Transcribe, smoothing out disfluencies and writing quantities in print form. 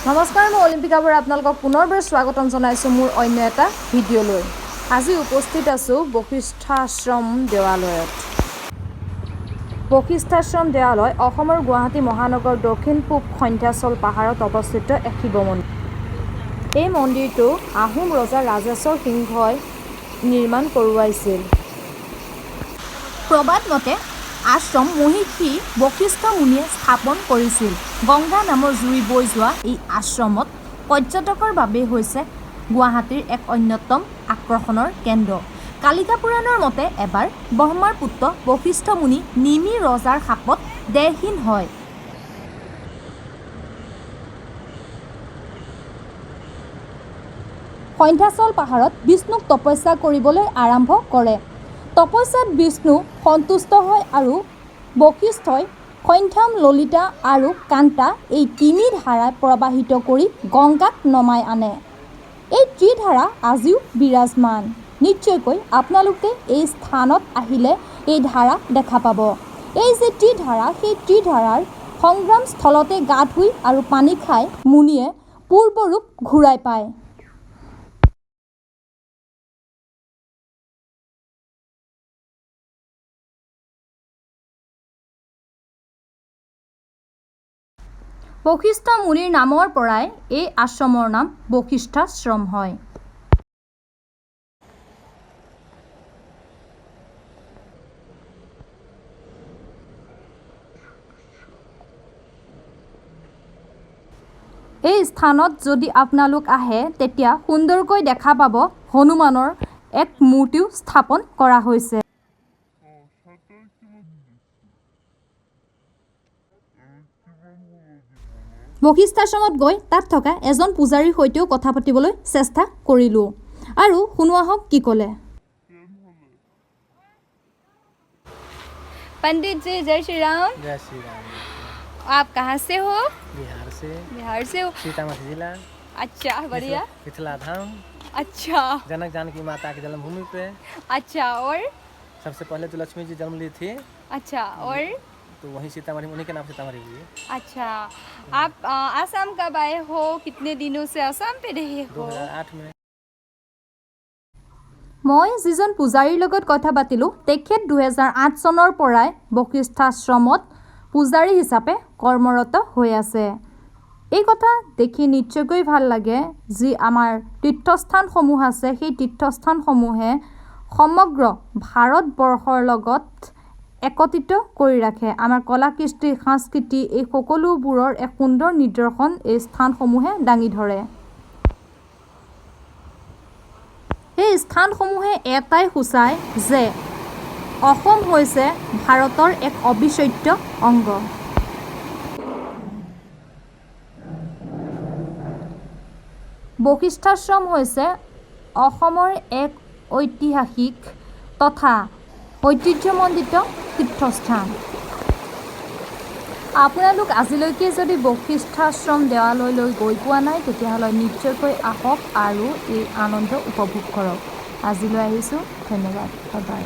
নমস্কাৰ, মই অলিম্পিকা বৰা আপোনালোকক পুনৰবাৰ স্বাগতম জনাইছো মোৰ অন্য এটা ভিডিঅ'লৈ। আজি উপস্থিত আছো বশিষ্ঠাশ্ৰম দেৱালয়ত। বশিষ্ঠাশ্ৰম দেৱালয় অসমৰ গুৱাহাটী মহানগৰ দক্ষিণ পূব সন্ধ্যাচল পাহাৰত অৱস্থিত এক শিৱ মন্দিৰ। এই মন্দিৰটো আহোম ৰজা ৰাজেশ্বৰ সিংহই নিৰ্মাণ কৰোৱাইছিল। প্ৰবাদ মতে আশ্ৰম মহিষী বশিষ্ঠ মুনিয়ে স্থাপন কৰিছিল। গংগা নামৰ জুৰি বৈ যোৱা এই আশ্ৰমত পৰ্যটকৰ বাবে হৈছে গুৱাহাটীৰ এক অন্যতম আকৰ্ষণৰ কেন্দ্ৰ। কালিকা পুৰাণৰ মতে এবাৰ ব্ৰহ্মাৰ পুত্ৰ বশিষ্ঠ মুনি নিমি ৰজাৰ শাপত দেহহীন হয়। সন্ধ্যাচল পাহাৰত বিষ্ণুক তপস্যা কৰিবলৈ আৰম্ভ কৰে। তপস্যাত বিষ্ণু সন্তুষ্ট হয় আৰু বশিষ্ঠই সন্ধ্যাম, ললিতা আৰু কান্তা এই তিনি ধাৰাই প্ৰবাহিত কৰি গংগাক নমাই আনে। এই ত্ৰিধাৰা আজিও বিৰাজমান। নিশ্চয়কৈ আপোনালোকে এই স্থানত আহিলে এই ধাৰা দেখা পাব। এই যে ত্ৰিধাৰা, সেই ত্ৰিধাৰাৰ সংগ্ৰামস্থলতে গা ধুই আৰু পানী খাই মুনিয়ে পূৰ্বৰূপ ঘূৰাই পায়। বশিষ্ঠ মুনিৰ নামৰ পৰাই এই আশ্ৰমৰ নাম বশিষ্ঠাশ্ৰম হয়। এই স্থানত যদি আপোনালোক আহে তেতিয়া সুন্দৰকৈ দেখা পাব হনুমানৰ এক মূৰ্তিও স্থাপন কৰা হৈছে। বশিষ্ঠাশ্ৰমত গৈ তাত থকা এজন পূজাৰীৰ সৈতেও কথা পাতিবলৈ চেষ্টা কৰিলোঁ আৰু শুনো আহক কি ক'লে। पंडित जी जय श्री राम। जय श्री राम। आप कहाँ से हो? बिहार से। बिहार से हो? सीतामढ़ी जिला। अच्छा, बढ़िया। मिथिला धाम। अच्छा। जनक जानकी माता की जन्मभूमि पे। अच्छा, और सबसे पहले तो लक्ष्मी जी जन्म ली थी। अच्छा, और तो वहीं सीतामढ़ी, उन्हीं के नाम सीतामढ़ी हुई। अच्छा, आप आसाम कब आए हो? कितने दिनों से आसाम पे रहे हो? 2008 में। মই যিজন পূজাৰীৰ লগত কথা পাতিলোঁ তেখেত 2008 চনৰ পৰাই বশিষ্ঠাশ্ৰমত পূজাৰী হিচাপে কৰ্মৰত হৈ আছে। এই কথা দেখি নিশ্চয়কৈ ভাল লাগে। যি আমাৰ তীৰ্থস্থানসমূহ আছে সেই তীৰ্থস্থানসমূহে সমগ্ৰ ভাৰতবৰ্ষৰ লগত একত্ৰিত কৰি ৰাখে। আমাৰ কলা কৃষ্টি সংস্কৃতি এই সকলোবোৰৰ এক সুন্দৰ নিদৰ্শন এই স্থানসমূহে দাঙি ধৰে। এই স্থানসমূহে এটাই সূচায় যে অসম হৈছে ভাৰতৰ এক অবিচ্ছেদ্য অংগ। বশিষ্ঠাশ্ৰম হৈছে অসমৰ এক ঐতিহাসিক তথা ঐতিহ্যমণ্ডিত তীৰ্থস্থান। আপোনালোক আজিলৈকে যদি বশিষ্ঠাশ্ৰম দেৱালয়লৈ গৈ পোৱা নাই তেতিয়াহ'লে নিশ্চয়কৈ আহক আৰু এই আনন্দ উপভোগ কৰক। আজিলৈ আহিছোঁ, ধন্যবাদ, বাই বাই।